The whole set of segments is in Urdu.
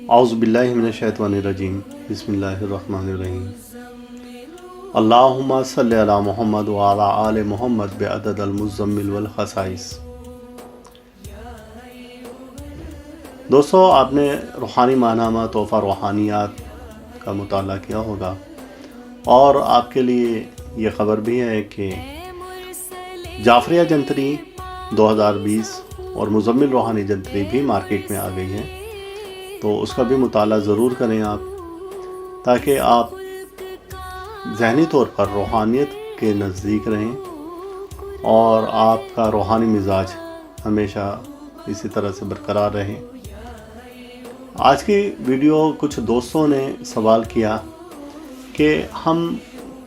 اعوذ باللہ من الشیطان الرجیم بسم اللہ الرحمن الرحیم اللہم صلی علی محمد وعلی آل محمد بعدد المزمل والخصائص۔ دوستو، آپ نے روحانی ماہنامہ تحفہ روحانیات کا مطالعہ کیا ہوگا اور آپ کے لیے یہ خبر بھی ہے کہ جعفریہ جنتری 2020 اور مزمل روحانی جنتری بھی مارکیٹ میں آ گئی ہیں، تو اس کا بھی مطالعہ ضرور کریں آپ، تاکہ آپ ذہنی طور پر روحانیت کے نزدیک رہیں اور آپ کا روحانی مزاج ہمیشہ اسی طرح سے برقرار رہے۔ آج کی ویڈیو کچھ دوستوں نے سوال کیا کہ ہم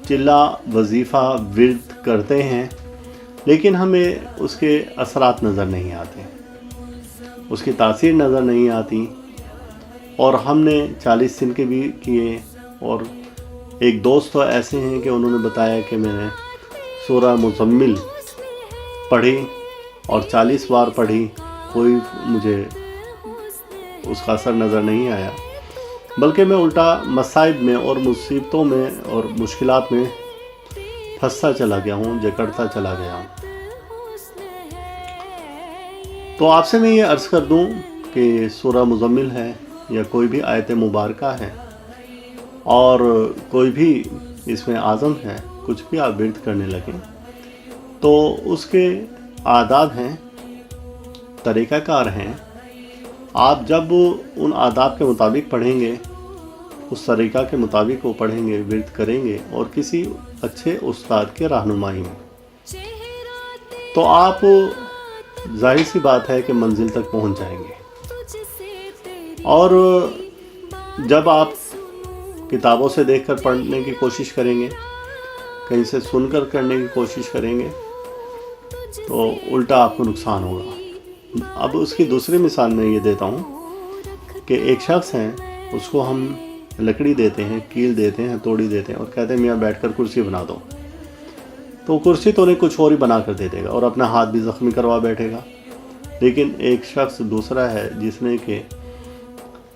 چلہ وظیفہ ورد کرتے ہیں لیکن ہمیں اس کے اثرات نظر نہیں آتے، اس کی تاثیر نظر نہیں آتی، اور ہم نے 40 دن کے بھی کیے، اور ایک دوست تو ایسے ہیں کہ انہوں نے بتایا کہ میں نے سورہ مزمل پڑھی اور 40 بار پڑھی، کوئی مجھے اس کا اثر نظر نہیں آیا، بلکہ میں الٹا مصائب میں اور مصیبتوں میں اور مشکلات میں پھنستا چلا گیا ہوں، جکڑتا چلا گیا ہوں۔ تو آپ سے میں یہ عرض کر دوں کہ سورہ مزمل ہے یا کوئی بھی آیت مبارکہ ہے اور کوئی بھی اس میں اعظم ہے، کچھ بھی آپ ورد کرنے لگیں تو اس کے آداب ہیں، طریقہ کار ہیں۔ آپ جب ان آداب کے مطابق پڑھیں گے، اس طریقہ کے مطابق وہ پڑھیں گے، ورد کریں گے اور کسی اچھے استاد کے رہنمائی میں، تو آپ ظاہر سی بات ہے کہ منزل تک پہنچ جائیں گے۔ اور جب آپ کتابوں سے دیکھ کر پڑھنے کی کوشش کریں گے، کہیں سے سن کر کرنے کی کوشش کریں گے، تو الٹا آپ کو نقصان ہوگا۔ اب اس کی دوسری مثال میں یہ دیتا ہوں کہ ایک شخص ہے، اس کو ہم لکڑی دیتے ہیں، کیل دیتے ہیں، توڑی دیتے ہیں اور کہتے ہیں میاں بیٹھ کر کرسی بنا دو، تو کرسی تو نہیں کچھ اور ہی بنا کر دے دے گا اور اپنا ہاتھ بھی زخمی کروا بیٹھے گا۔ لیکن ایک شخص دوسرا ہے جس نے کہ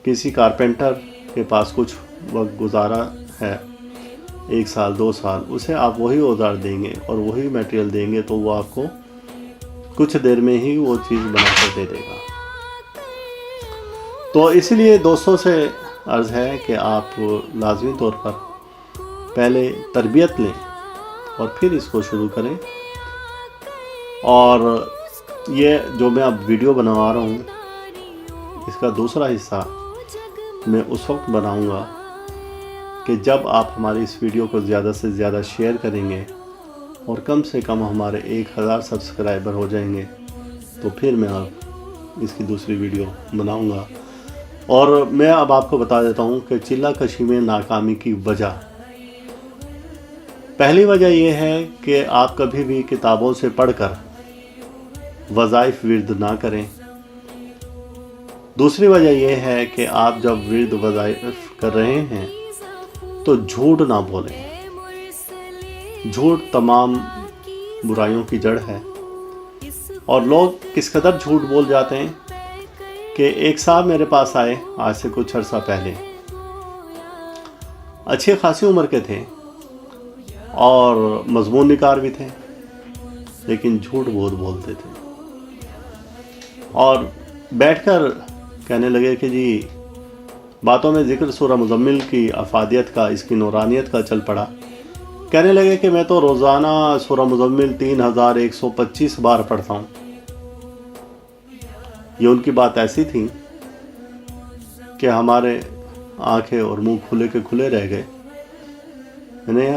کسی کارپینٹر کے پاس کچھ وقت گزارا ہے، 1 سال 2 سال، اسے آپ وہی اوزار دیں گے اور وہی میٹیریل دیں گے تو وہ آپ کو کچھ دیر میں ہی وہ چیز بنا کر دے دے گا۔ تو اس لیے دوستوں سے عرض ہے کہ آپ لازمی طور پر پہلے تربیت لیں اور پھر اس کو شروع کریں۔ اور یہ جو میں اب ویڈیو بنوا رہا ہوں، اس کا دوسرا حصہ میں اس وقت بناؤں گا کہ جب آپ ہماری اس ویڈیو کو زیادہ سے زیادہ شیئر کریں گے اور کم سے کم ہمارے 1000 سبسکرائبر ہو جائیں گے، تو پھر میں اب اس کی دوسری ویڈیو بناؤں گا۔ اور میں اب آپ کو بتا دیتا ہوں کہ چلہ کشی میں ناکامی کی وجہ، پہلی وجہ یہ ہے کہ آپ کبھی بھی کتابوں سے پڑھ کر وظائف ورد نہ کریں۔ دوسری وجہ یہ ہے کہ آپ جب ورد وظائف کر رہے ہیں تو جھوٹ نہ بولیں۔ جھوٹ تمام برائیوں کی جڑ ہے، اور لوگ کس قدر جھوٹ بول جاتے ہیں کہ ایک صاحب میرے پاس آئے آج سے کچھ عرصہ پہلے، اچھی خاصی عمر کے تھے اور مضمون نگار بھی تھے، لیکن جھوٹ بہت بولتے تھے، اور بیٹھ کر کہنے لگے کہ جی باتوں میں ذکر سورہ مزمل کی افادیت کا، اس کی نورانیت کا چل پڑا۔ کہنے لگے کہ میں تو روزانہ سورہ مزمل 3125 بار پڑھتا ہوں۔ یہ ان کی بات ایسی تھی کہ ہمارے آنکھیں اور منہ کھلے کے کھلے رہ گئے۔ میں نے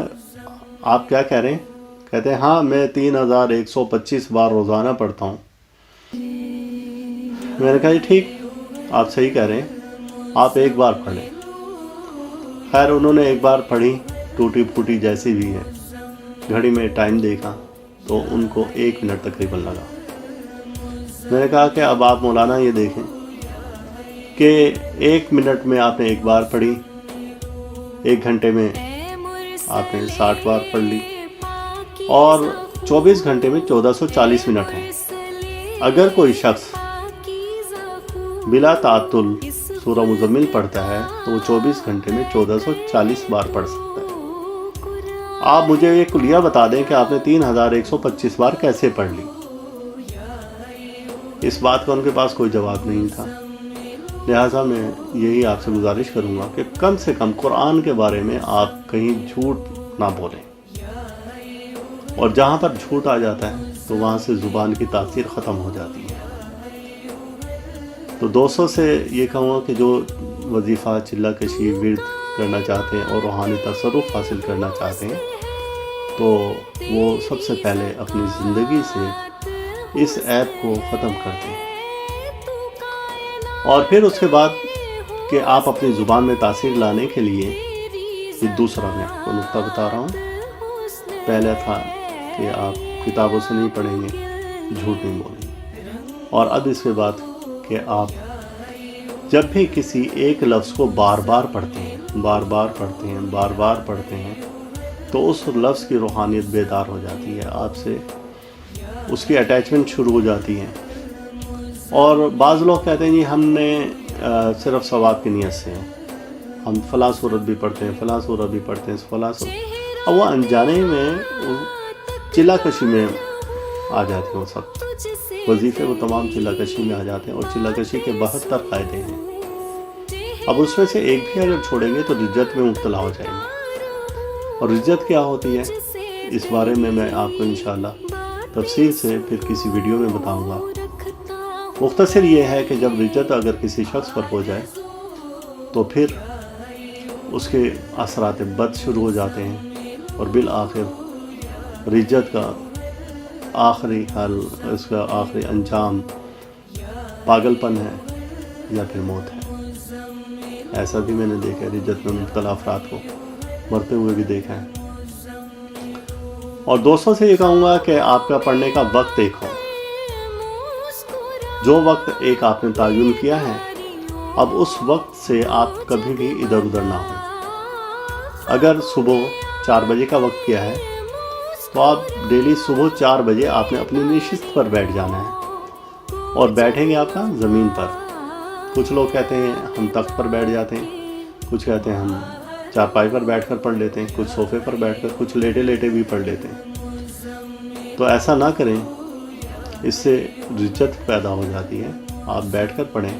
آپ کیا کہہ رہے ہیں؟ کہتے ہیں ہاں میں 3125 بار روزانہ پڑھتا ہوں۔ میں نے کہا جی ٹھیک، آپ صحیح کہہ رہے ہیں، آپ ایک بار پڑھیں۔ خیر انہوں نے ایک بار پڑھی، ٹوٹی پھوٹی جیسی بھی ہے، گھڑی میں ٹائم دیکھا تو ان کو 1 منٹ تقریباً لگا۔ میں نے کہا کہ اب آپ مولانا یہ دیکھیں کہ 1 منٹ میں آپ نے ایک بار پڑھی، 1 گھنٹے میں آپ نے 60 بار پڑھ لی، اور 24 گھنٹے میں 1440 منٹ ہیں۔ اگر کوئی شخص بلا تعطل سورہ مزمل پڑھتا ہے تو وہ 24 گھنٹے میں 1440 بار پڑھ سکتا ہے۔ آپ مجھے یہ کلیہ بتا دیں کہ آپ نے 3125 بار کیسے پڑھ لی؟ اس بات کا ان کے پاس کوئی جواب نہیں تھا۔ لہٰذا میں یہی آپ سے گزارش کروں گا کہ کم سے کم قرآن کے بارے میں آپ کہیں جھوٹ نہ بولیں، اور جہاں پر جھوٹ آ جاتا ہے تو وہاں سے زبان کی تاثیر ختم ہو جاتی ہے۔ تو دوستوں سے یہ کہوں گا کہ جو وظیفہ، چلہ کشی، ورد کرنا چاہتے ہیں اور روحانی تصرف حاصل کرنا چاہتے ہیں تو وہ سب سے پہلے اپنی زندگی سے اس ایپ کو ختم کر دیں، اور پھر اس کے بعد کہ آپ اپنی زبان میں تاثیر لانے کے لیے یہ دوسرا میں آپ کو نقطہ بتا رہا ہوں۔ پہلا تھا کہ آپ کتابوں سے نہیں پڑھیں گے، جھوٹ نہیں بولیں گے، اور اب اس کے بعد کہ آپ جب بھی کسی ایک لفظ کو بار بار پڑھتے ہیں تو اس لفظ کی روحانیت بیدار ہو جاتی ہے، آپ سے اس کی اٹیچمنٹ شروع ہو جاتی ہے۔ اور بعض لوگ کہتے ہیں جی ہم نے صرف ثواب کی نیت سے ہم فلاں صورت بھی پڑھتے ہیں، فلاں صورت بھی پڑھتے ہیں، فلاں صورت، اور وہ انجانے میں چلہ کشی میں آ جاتے ہیں، وہ سب وظیفے وہ تمام چلہ کشی میں آ جاتے ہیں، اور چلہ کشی کے 72 قاعدے ہیں۔ اب اس میں سے ایک بھی اگر چھوڑیں گے تو رجت میں مبتلا ہو جائیں گے، اور رجت کیا ہوتی ہے اس بارے میں آپ کو انشاءاللہ تفصیل سے پھر کسی ویڈیو میں بتاؤں گا۔ مختصر یہ ہے کہ جب رجت اگر کسی شخص پر ہو جائے تو پھر اس کے اثرات بد شروع ہو جاتے ہیں، اور بالآخر رجت کا آخری حل، اس کا آخری انجام پاگل پن ہے یا پھر موت ہے۔ ایسا بھی میں نے دیکھا ہے، رجت میں مبتلا افراد کو مرتے ہوئے بھی دیکھا ہے۔ اور دوستوں سے یہ کہوں گا کہ آپ کا پڑھنے کا وقت ایک ہو، جو وقت ایک آپ نے تعین کیا ہے، اب اس وقت سے آپ کبھی بھی ادھر ادھر نہ ہوں۔ اگر صبح 4 بجے کا وقت کیا ہے تو آپ ڈیلی صبح 4 بجے آپ نے اپنی نشست پر بیٹھ جانا ہے، اور بیٹھیں گے آپ کا زمین پر۔ کچھ لوگ کہتے ہیں ہم تخت پر بیٹھ جاتے ہیں، کچھ کہتے ہیں ہم چارپائی پر بیٹھ کر پڑھ لیتے ہیں، کچھ صوفے پر بیٹھ کر، کچھ لیٹے لیٹے بھی پڑھ لیتے ہیں۔ تو ایسا نہ کریں، اس سے رجت پیدا ہو جاتی ہے۔ آپ بیٹھ کر پڑھیں،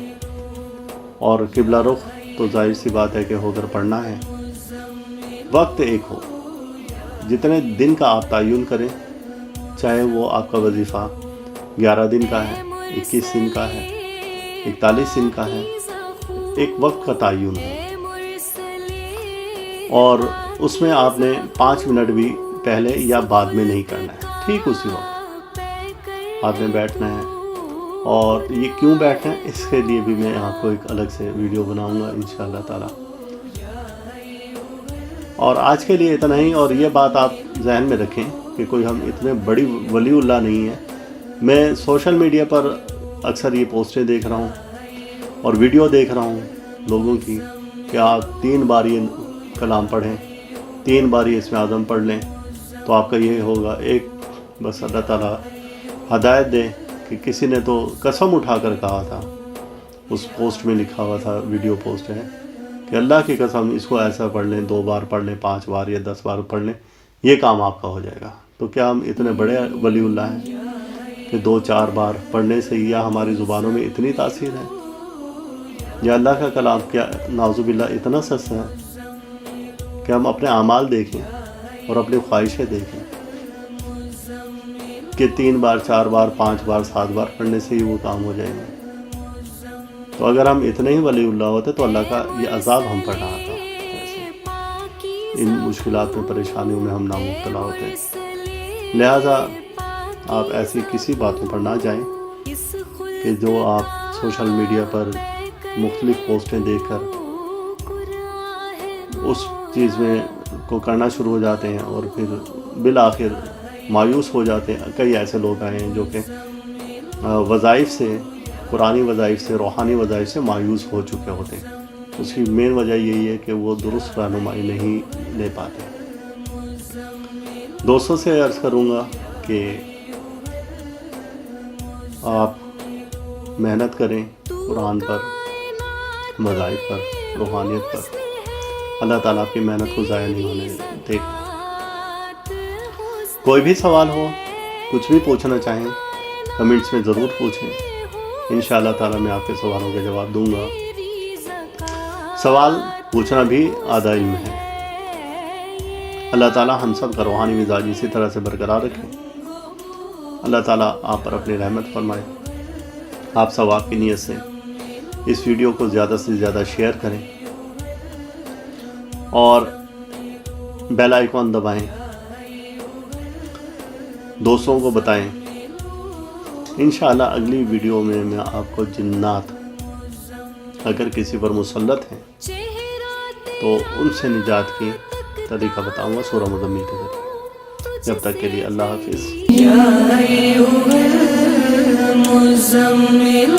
اور قبلہ رخ تو ظاہر سی بات ہے کہ ہو کر پڑھنا ہے۔ وقت ایک ہو، جتنے دن کا آپ تعین کریں، چاہے وہ آپ کا وظیفہ 11 دن کا ہے، 21 دن کا ہے، 41 دن کا ہے، ایک وقت کا تعین ہو، اور اس میں آپ نے 5 منٹ بھی پہلے یا بعد میں نہیں کرنا ہے، ٹھیک اسی وقت آپ نے بیٹھنا ہے۔ اور یہ کیوں بیٹھنا ہے اس کے لیے بھی میں آپ کو ایک الگ سے ویڈیو بناؤں گا انشاءاللہ تعالی۔ اور آج کے لیے اتنا ہی، اور یہ بات آپ ذہن میں رکھیں کہ کوئی ہم اتنے بڑی ولی اللہ نہیں ہیں۔ میں سوشل میڈیا پر اکثر یہ پوسٹیں دیکھ رہا ہوں اور ویڈیو دیکھ رہا ہوں لوگوں کی کہ آپ 3 بار یہ کلام پڑھیں، 3 بار یہ اسم اعظم پڑھ لیں تو آپ کا یہ ہوگا۔ ایک بس اللہ تعالیٰ ہدایت دے کہ کسی نے تو قسم اٹھا کر کہا تھا، اس پوسٹ میں لکھا ہوا تھا، ویڈیو پوسٹ ہے، کہ اللہ کی قسم اس کو ایسا پڑھ لیں، 2 بار پڑھ لیں، 5 بار یا 10 بار پڑھ لیں، یہ کام آپ کا ہو جائے گا۔ تو کیا ہم اتنے بڑے ولی اللہ ہیں کہ 2-4 بار پڑھنے سے یا ہماری زبانوں میں اتنی تاثیر ہے؟ یا اللہ کا کلام کیا نعوذ باللہ اتنا سست ہے کہ ہم اپنے اعمال دیکھیں اور اپنی خواہشیں دیکھیں کہ 3 بار 4 بار 5 بار 7 بار پڑھنے سے ہی وہ کام ہو جائیں گے؟ تو اگر ہم اتنے ہی ولی اللہ ہوتے تو اللہ کا یہ عذاب ہم پر نہ آتا، ان مشکلات میں، پریشانیوں میں ہم نہ مبتلا ہوتے۔ لہٰذا آپ ایسی کسی باتوں پر نہ جائیں کہ جو آپ سوشل میڈیا پر مختلف پوسٹیں دیکھ کر اس چیز میں کو کرنا شروع ہو جاتے ہیں، اور پھر بالآخر مایوس ہو جاتے ہیں۔ کئی ایسے لوگ آئے ہیں جو کہ وظائف سے، قرآنی وظائف سے، روحانی وظائف سے مایوس ہو چکے ہوتے ہیں۔ اس کی مین وجہ یہی ہے کہ وہ درست رہنمائی نہیں لے پاتے۔ دوستوں سے عرض کروں گا کہ آپ محنت کریں، قرآن پر، وظائف پر، روحانیت پر، اللہ تعالیٰ آپ کی محنت کو ضائع نہیں ہونے دے گا۔ کوئی بھی سوال ہو، کچھ بھی پوچھنا چاہیں، کمنٹس میں ضرور پوچھیں، انشاءاللہ تعالیٰ میں آپ کے سوالوں کے جواب دوں گا۔ سوال پوچھنا بھی آدھا علم ہے۔ اللہ تعالیٰ ہم سب کا روحانی مزاج اسی طرح سے برقرار رکھے۔ اللہ تعالیٰ آپ پر اپنی رحمت فرمائے۔ آپ ثواب کی نیت سے اس ویڈیو کو زیادہ سے زیادہ شیئر کریں اور بیل آئیکن دبائیں، دوستوں کو بتائیں۔ انشاءاللہ اگلی ویڈیو میں میں آپ کو جنات اگر کسی پر مسلط ہیں تو ان سے نجات کی طریقہ بتاؤں گا سورہ مزمل کے ذریعے۔ جب تک کے لیے اللہ حافظ۔ یا ایھا المزمل